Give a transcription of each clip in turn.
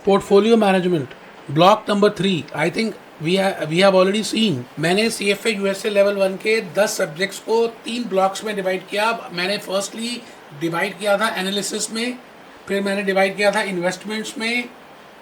Portfolio management, block number 3. I think we have already seen. मैंने CFA USA level 1 के 10 subjects को 3 blocks में divide किया. मैंने फर्स्टली डिवाइड किया था एनालिसिस में, फिर मैंने डिवाइड किया था इन्वेस्टमेंट्स में.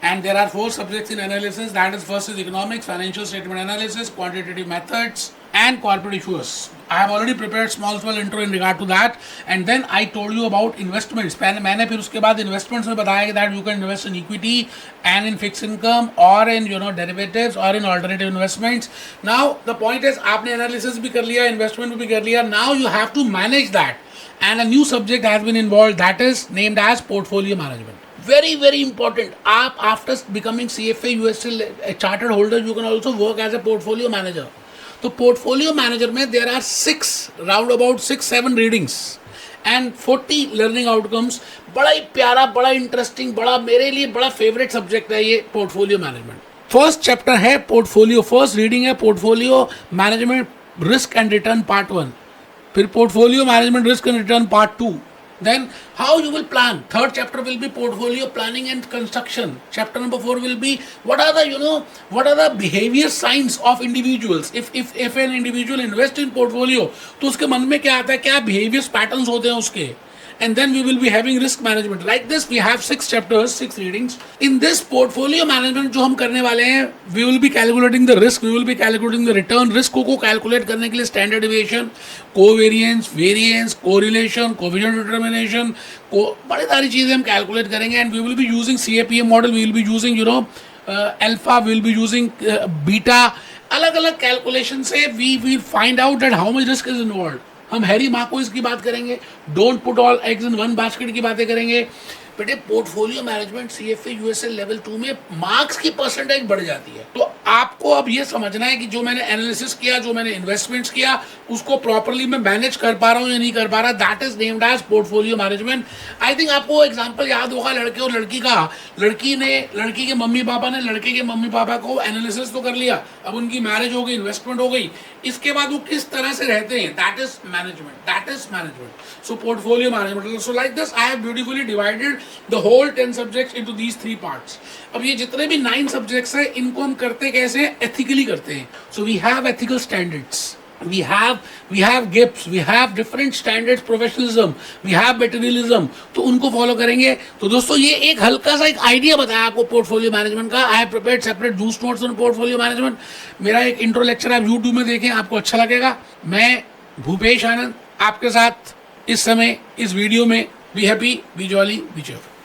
And there are 4 subjects in analysis. That is, first is economics, financial statement analysis, quantitative methods, and corporate issues. I have already prepared small intro in regard to that. And then I told you about investments. मैंने फिर उसके बाद investments में बताया that you can invest in equity and in fixed income or in derivatives or in alternative investments. Now the point is आपने analysis भी कर लिया, investment भी कर लिया. Now you have to manage that. And a new subject has been involved, that is named as portfolio management. Very important. आप after becoming CFA USA a chartered holder, you can also work as a portfolio manager. तो portfolio manager में there are round about 6-7 readings and 40 learning outcomes. बड़ा ही प्यारा, बड़ा interesting, बड़ा मेरे लिए बड़ा फेवरेट सब्जेक्ट है ये portfolio management. फर्स्ट चैप्टर है portfolio, फर्स्ट रीडिंग है portfolio management risk and return part 1. फिर portfolio management risk and return part 2. Then how you will plan. Third chapter will be portfolio planning and construction. Chapter number 4 will be what are the behavior signs of individuals. If an individual invest in portfolio, तो उसके मन में क्या आता है, क्या behavior patterns होते हैं उसके. And then we will be having risk management. Like this, we have 6 chapters, 6 readings. In this portfolio management जो हम करने वाले हैं, we will be calculating the risk, we will be calculating the return. Risk को calculate करने के लिए standard deviation, covariance, variance, correlation, coefficient determination, बड़ी सारी चीजें हम calculate करेंगे. And we will be using CAPM model, we will be using alpha, we will be using beta. अलग-अलग calculation से we will find out that how much risk is involved. हम Harry Marcos की बात करेंगे, don't put all eggs in one basket की बातें करेंगे. बेटे portfolio management CFA USA level 2 में मार्क्स की परसेंटेज बढ़ जाती है. तो आपको अब ये समझना है कि जो मैंने एनालिसिस किया, जो मैंने इन्वेस्टमेंट्स किया, उसको प्रॉपर्ली मैं मैनेज कर पा रहा हूँ या नहीं कर पा रहा. That is named as portfolio management. I think आपको एग्जांपल याद होगा लड़के और लड़की का. लड़की के मम्मी पापा ने लड़के के मम्मी पापा को एनालिसिस तो कर लिया, अब उनकी मैरिज हो गई, इन्वेस्टमेंट हो गई, इसके बाद वो किस तरह से रहते हैं, that is management. So portfolio management. So like this I have beautifully divided the whole 10 subjects into these 3 parts. अब ये जितने भी 9 subjects हैं, इनको हम करते कैसे हैं, ethically करते हैं. So we have ethical standards, we have GIPS, we have different standards, professionalism, we have materialism. तो उनको फॉलो करेंगे. तो दोस्तों ये एक हल्का सा एक आइडिया बताया आपको पोर्टफोलियो मैनेजमेंट का. I have prepared separate juice notes on portfolio management. मेरा एक इंट्रो लेक्चर आप यूट्यूब में देखें, आपको अच्छा लगेगा. मैं भूपेश आनंद आपके साथ इस समय इस वीडियो में. Be happy, B jolly, B cheerful.